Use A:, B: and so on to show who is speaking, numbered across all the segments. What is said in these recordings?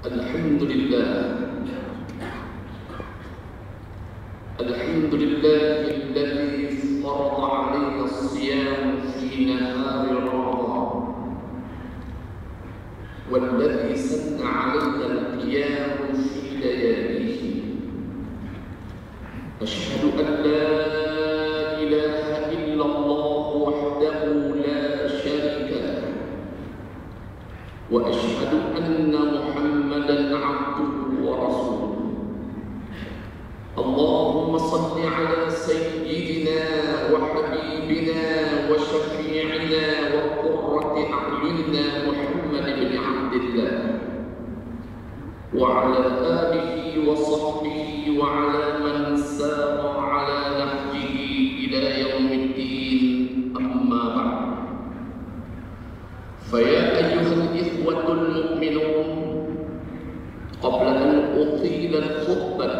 A: الحمد لله الذي فرض علينا الصيام في نهار رمضان، والذي سن علينا القيام في لياليه. أشهد أن لا إله إلا الله وحده لا شريك له، وأشهد أن محمدًا عبده ورسوله. اللهم صل على سيدنا وحبيبنا وشفيعنا وقرة أعيننا محمد بن عبد الله، وعلى آله وصحبه وعلى من سار على نهجه إلى يوم الدين. أما بعد، فيا أيها الإخوة المؤمنون، قبل أن أطيل الخطبة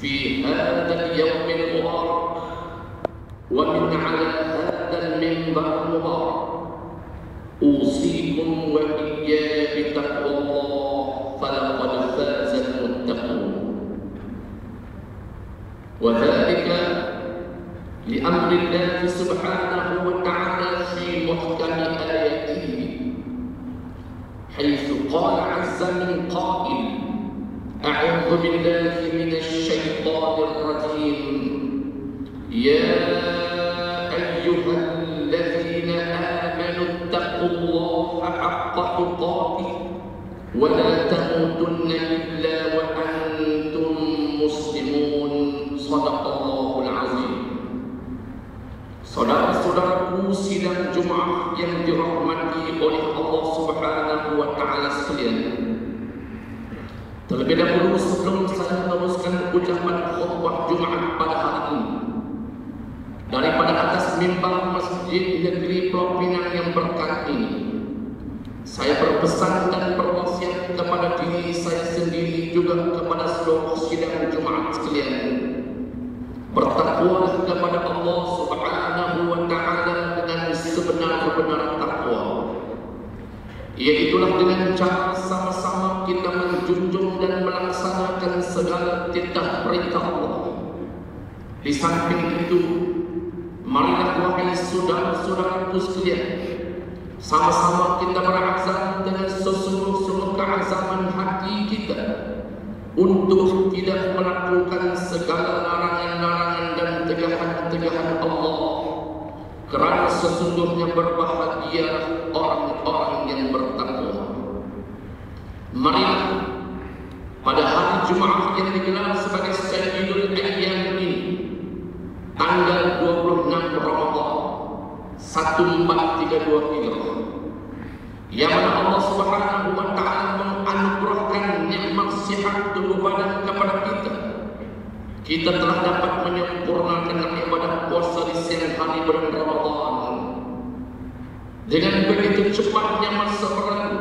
A: في هذا اليوم المبارك ومن على هذا المنبر المبارك، أوصيكم وإياي بتقوى الله، فلقد فاز المتقون. وذلك لأمر الله سبحانه وتعالى في محكم آياته، حيث قال عز من قائل: أعوذ بالله من الشيطان الرجيم. يا أيها الذين آمنوا اتقوا الله حق تقاته ولا تموتن إلا وأنتم مسلمون. صدق الله العظيم. Saudara-saudaraku sidang Jumat yang dirahmati oleh Allah Subhanahu wa Ta'ala sekalian, terlebih dahulu sebelum saya meneruskan ucapan khutbah Jumat pada hari ini daripada atas mimbar Masjid Negeri Pulau Pinang yang berkat ini, saya berpesan dan berwasiat kepada diri saya sendiri juga kepada seluruh sidang Jumat sekalian, bertakwalah kepada Allah Subhanahu wa Ta'ala dengan sebenar-benar takwa, iaitulah dengan cara sama-sama kita menjunjung dan melaksanakan segala titah perintah Allah. Di samping itu, marilah wahai saudara-saudaraku sekalian, sama-sama kita berazam dengan sesungguh-sungguh keazaman hati kita untuk tidak melakukan segala larangan-larangan dan tegahan-tegahan Allah, kerana sesungguhnya berbahagia orang-orang yang bertakwa. Marilah pada hari Jumat yang digelar sebagai Sayyidul Ayyam ini, tanggal 26 Ramadan 1432 Hijrah, yang mana Allah Subhanahu wa Ta'ala menganugerahkan nikmat sihat tubuh badan kepada kita, kita telah dapat menyempurnakan ibadah puasa di siang hari bulan Ramadan. Dengan begitu cepatnya masa berlalu,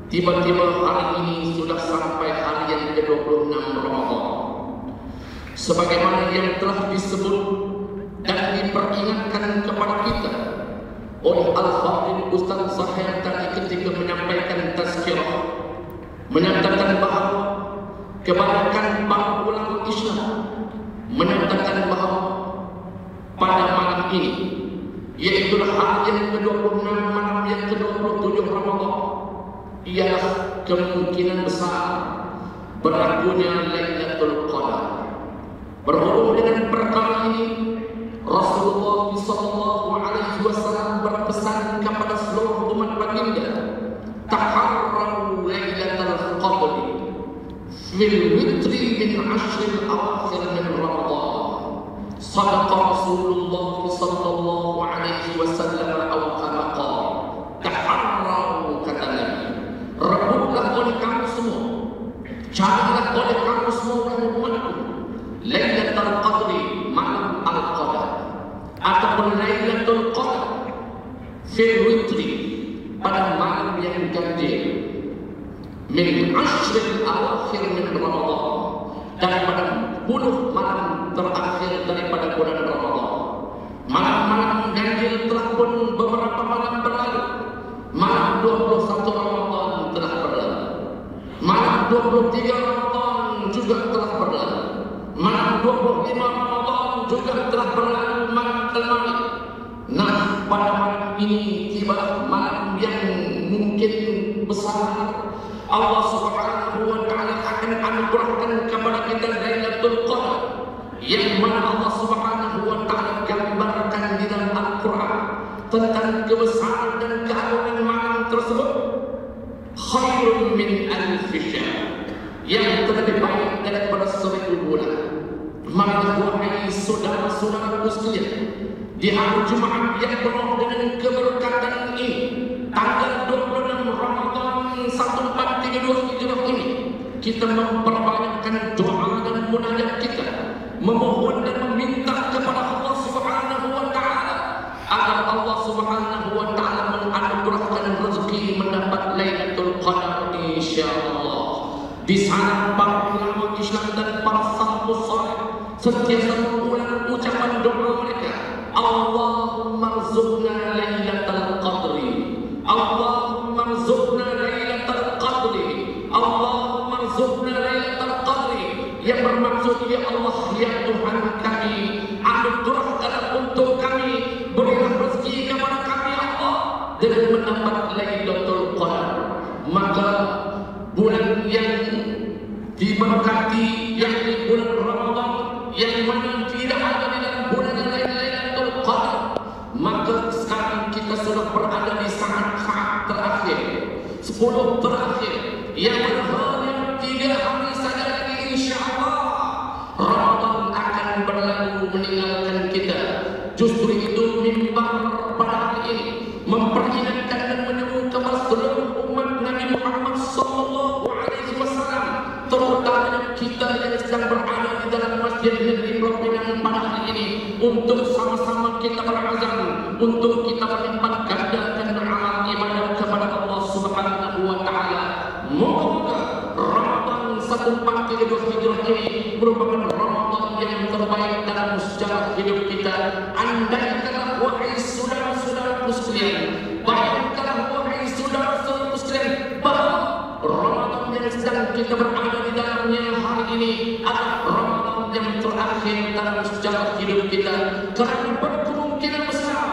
A: tiba-tiba hari ini sudah sampai hari yang ke-26 Ramadan. Sebagaimana yang telah disebut dan diperingatkan kepada kita oleh Al-Fadhil Ustaz Zahir tadi ketika menyampaikan tazkirah, menyatakan bahawa kebanyakan para ulama Islam menyatakan bahawa pada malam ini, iaitulah hari yang ke-26 malam yang ke-27 Ramadan, ialah kemungkinan besar berlakunya Lailatul Qadar. Berhubung dengan perkara ini, Rasulullah SAW berpesan kepada seluruh umat baginda, taharrau Lailatul Qadr fil witri min ashril awakhir min Ramadan. Sadaqa Rasulullah sallallahu alaihi wasallam aw kama qala. Taharrau, kata Nabi, rebutlah oleh kamu semua, carilah oleh kamu semua wahai umatku, Lailatul Qadri, malam Al-Qadar, ataupun Lailatul Qadar fil witri, pada malam yang ganjil, min ashril awakhir min Ramadan, daripada 10 malam terakhir daripada bulan Ramadan. Malam-malam ganjil telah pun beberapa malam berlalu, malam 21 Ramadan telah berlalu. 23 Ramadan juga telah berlalu, malam 25 Ramadan juga telah berlalu malam kemarin. Nah, pada malam ini tiba malam yang mungkin besar. Allah Subhanahu wa Ta'ala akan anugerahkan kepada kita Lailatul Qadar, yang mana Allah Subhanahu wa Ta'ala gambarkan di dalam Al-Quran tentang kebesaran dan keagungan malam tersebut. Khairun min alfi syahr, yang terlebih baik daripada 1000 bulan. Maka wahai saudara-saudara sekalian, di hari Jumaat yang penuh dengan keberkatan ini, tanggal 26 Ramadan 1432 Hijrah ini, kita memperbanyakkan doa dan munajat kita, memohon dan meminta kepada Allah Subhanahu wa Ta'ala agar Allah Subhanahu wa Ta'ala menganugerahkan rezeki mendapat Lailatul Qadar insyaallah. Di sana para ulama Islam dan para salafus saleh sentiasa mengulang ucapan doa mereka, Allahumma rzuqna Lailatul Qadri, Allahumma rzuqna Lailatul Qadri, Allahumma rzuqna Lailatul Qadri, yang bermaksud ya Allah ya Tuhan kami, anugerahkan untuk kami, berilah rezeki kepada kami ya Allah dengan mendapat Lailatul Qadar. Maka bulan yang diberkati, yakni bulan Ramadan, yang mana tidak ada di dalam bulan Lailatul Qadar, maka sekarang kita sudah berada di saat-saat terakhir, 10 terakhir, yang hanya 3 hari saja lagi insyaallah Ramadan akan berlalu meninggalkan kita. Justru itu mimbar pada hari ini memperingatkan dan menyeru kepada seluruh umat Nabi Muhammad sallallahu alaihi wasallam, terutama kita yang sedang berada di dalam masjid negeri Provinsi pada hari ini, untuk sama-sama kita berazam untuk kita melipat gandakan amal ibadah kepada Allah Subhanahu wa Ta'ala. Moga Ramadan 1432 Hijrah ini merupakan Ramadan yang terbaik dalam sejarah hidup kita. Andaikanlah wahai saudara-saudara sekalian, bayangkanlah wahai saudara-saudara sekalian, bahwa Ramadan yang sedang kita berada di dalamnya hari ini adalah Ramadan yang terakhir dalam sejarah hidup kita. Kerana berkemungkinan besar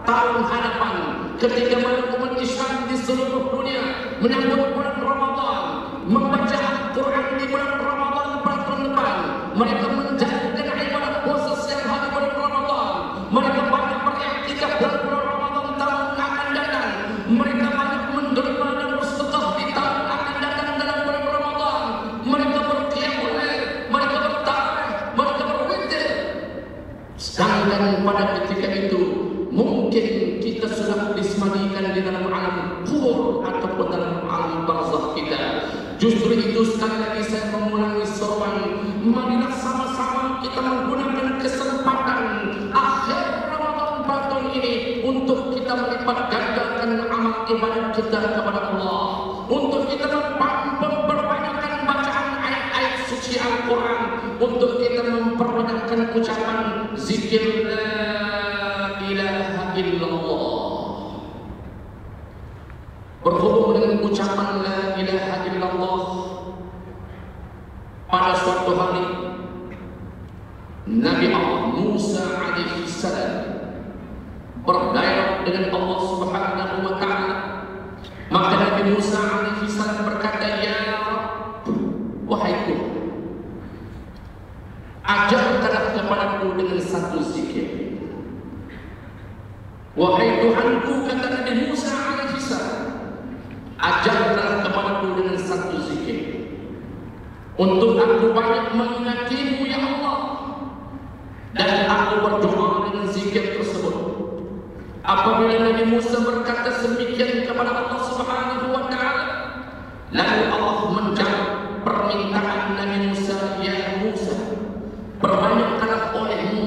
A: tahun hadapan, ketika umat Islam di seluruh dunia menyambut bulan Ramadan, membaca Al-Quran di bulan Ramadan pada tahun depan, mereka menjalankan ibadah puasa setiap hari bulan Ramadan, mereka banyak beriktikaf dalam bulan Ramadan tahun akan datang, mereka banyak menderma dan bersedekah di tahun akan datang dalam bulan Ramadan, mereka berqiyamul lail, mereka bertarawih, mereka berwitir. Sedangkan pada ketika itu mungkin kita sudah disemadikan di dalam alam kubur ataupun dalam alam barzakh kita. Justru itu sekali lagi saya mengulangi seruan, marilah sama-sama kita menggunakan kesempatan akhir Ramadan tahun ini untuk kita melipat gandakan amal ibadah kita kepada Allah, untuk kita memperbanyakkan bacaan ayat-ayat suci Al-Quran, untuk kita memperbanyakkan ucapan zikir la ilaha illallah. Berhubung dengan ucapan la ilaha illallah, pada suatu hari Nabi Allah Musa alaihi salam berdialog dengan Allah Subhanahu wa Ta'ala. Maka Nabi Musa alaihi salam berkata, ya Rabb, wahai Tuhan, ajarkanlah kepadaku dengan satu zikir. Wahai Tuhanku, kata Nabi Musa alaihi salam, ajarkanlah kepadaku dengan satu zikir, untuk aku banyak mengingatimu ya Allah, dan aku berdoa dengan zikir tersebut. Apabila Nabi Musa berkata demikian kepada Allah Subhanahu wa Ta'ala, lalu Allah menjawab permintaan Nabi Musa, ya Musa, perbanyakkanlah olehmu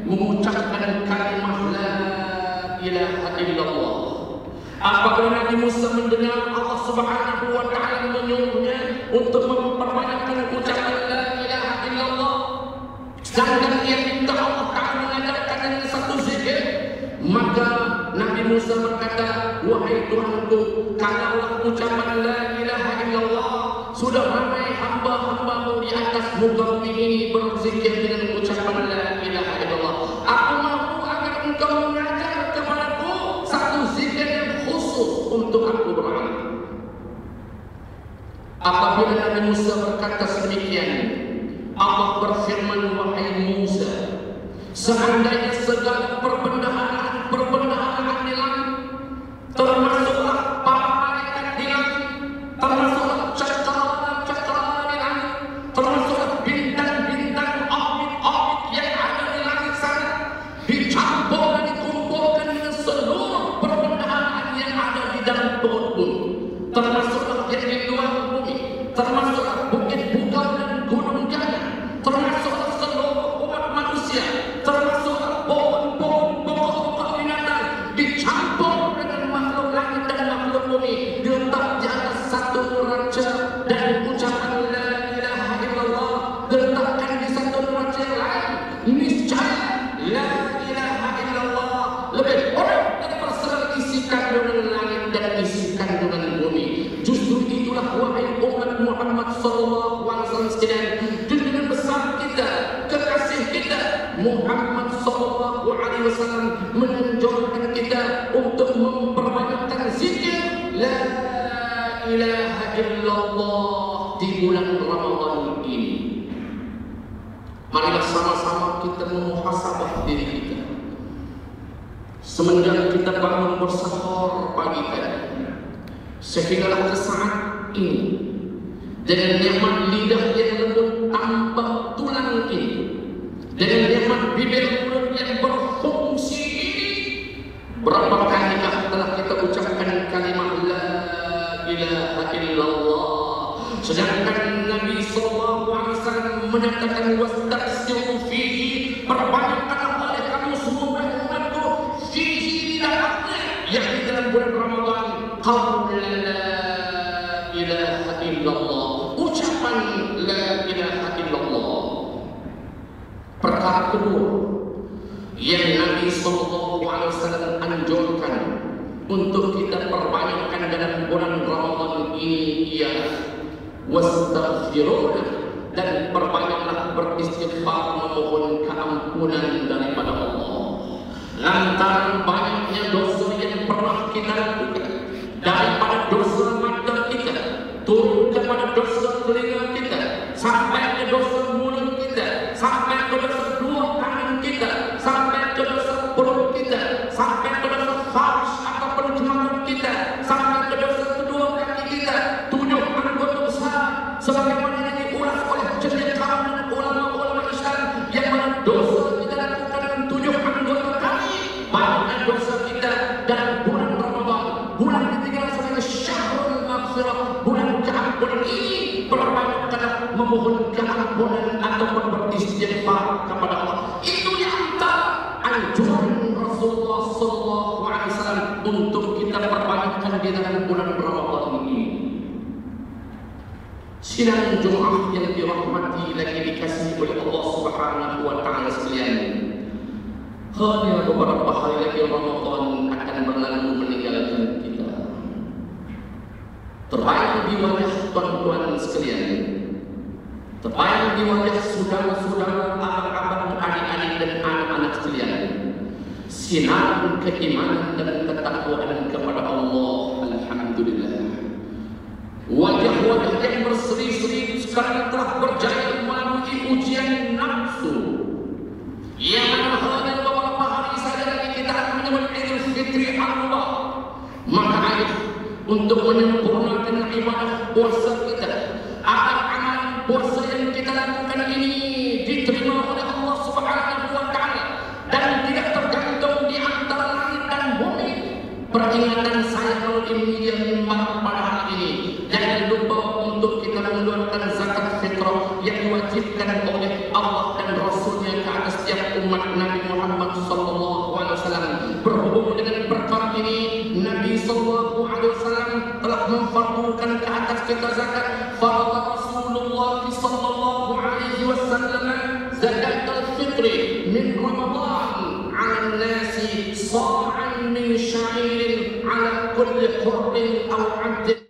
A: mengucapkan kalimat la ilaha illallah. Apabila Nabi Musa mendengar Allah Subhanahu wa Ta'ala menyuruhnya untuk memperbanyakkan ucapan la ilaha illallah, sedangkan ia minta Allah Ta'ala mengajarkan dengan satu zikir, maka Nabi Musa berkata, wahai Tuhanku, kalaulah ucapan la ilaha illallah sudah ramai muka bumi ini berzikir dengan ucapan la ilaha illallah. Aku mahu agar engkau mengajar kepadaku satu zikir yang khusus untuk aku beramal. Apabila Nabi Musa berkata sedemikian, Allah berfirman, wahai Musa, seandainya segala perbendaharaan di langit, termasuklah para malaikat di langit, termasuklah cakrawala di langit, termasuklah bintang-bintang orbit yang ada di langit sana, dicampur dan dikumpulkan dengan seluruh perbendaharaan yang ada di dalam perut bumi, termasuklah yang di luar bumi, termasuklah bukit-bukit dan gunung gana, termasuklah seluruh umat manusia, termasuklah pohon-pohon, pokok-pokok binatang, dicampur dengan makhluk langit dan makhluk bumi, diletak di atas satu raja dan ucapan la ilaha illallah diletakkan di satu raja yang lain, niscaya la ilaha illallah lebih penuh daripada segala isi kandungan langit dan isi kandungan bumi. Justru itulah wahai umat Muhammad sallallahu alaihi wasallam sekalian, dengan besar kita, kekasih kita Muhammad sallallahu alaihi wasallam menganjurkan kita untuk memperbanyakkan zikir la ilaha illallah di bulan Ramadan ini. Marilah sama-sama kita memuhasabah diri kita. Semenjak kita bangun bersahur pagi tadi, sehinggalah ke saat ini, dengan nikmat lidah yang lembut tanpa tulang ini, dengan nikmat bibir mulut yang berfungsi ini, berapa kalikah telah kita ucapkan kalimat la ilaha illallah, sedangkan Nabi sallallahu alaihi wasallam menyatakan wastaghfiru fihi, perbanyakkanlah oleh kamu semua umatku fihi, di dalamnya, yakni dalam bulan Ramadan, qaul la ilaha illallah, ucapan la ilaha illallah. Perkara kedua yang Nabi sallallahu alaihi wasallam anjurkan untuk kita perbanyakkan dalam bulan Ramadan ini ialah wastaghfirullah, dan perbanyaklah beristighfar memohon keampunan daripada Allah. Lantaran banyaknya dosa yang pernah kita lakukan, daripada dosa mata kita turun kepada dosa telinga kita, sampai ke dosa mulut kita, sampai ke dosa dua tangan kita, sampai ke dosa perut kita, sampai ke dosa farj ataupun kemaluan kita, sampai ke dosa kedua kaki kita, 7 anggota besar, sebagaimana yang diulas oleh cendekiawan dan ulama-ulama Islam, yang mana dosa kita lakukan dengan 7 anggota kaki. Banyaknya dosa kita dalam bulan Ramadan, bulan ditinggal sebagai syahrul maghfirah, bulan keampunan ini, perbanyakkanlah memohon keampunan ataupun beristighfar kepada Allah. Itu di antara anjuran Rasulullah sallallahu alaihi wasallam untuk kita perbanyakkan di dalam bulan Ramadan ini. Sidang Jumat yang dirahmati lagi dikasihi oleh Allah Subhanahu wa taala sekalian, hanya beberapa hari lagi Ramadan akan berlalu meninggalkan kita. Terbayang di wajah tuan-tuan sekalian, terbayang di wajah saudara-saudara, abang-abang, adik-adik dan anak-anak sekalian, sinar keimanan dan ketakwaan kepada Allah. Alhamdulillah, wajah-wajah yang berseri-seri sekarang telah berjaya melalui ujian nafsu, yang mana hanya beberapa hari saja lagi kita akan menyambut Idul Fitri Allah. Maka ayo untuk menyempurnakan ibadah puasa kita, agar amalan puasa yang kita lakukan ini diterima oleh Allah Subhanahu wa taala dan tidak tergantung di antara langit dan bumi. Peringatan saya melalui media mimbar pada hari ini, jangan lupa untuk kita mengeluarkan zakat fitrah yang diwajibkan oleh Allah dan Rasulnya ke atas setiap umat Nabi Muhammad sallallahu alaihi wasallam. Berhubung dengan perkara ini, Nabi sallallahu alaihi wasallam telah memfardukan ke atas kita zakat. Farada Rasulullah sallallahu alaihi wasallam zakat al-fitri min Ramadan 'ala an-nasi sa'an min sya'irin 'ala kulli hurrin aw 'abdin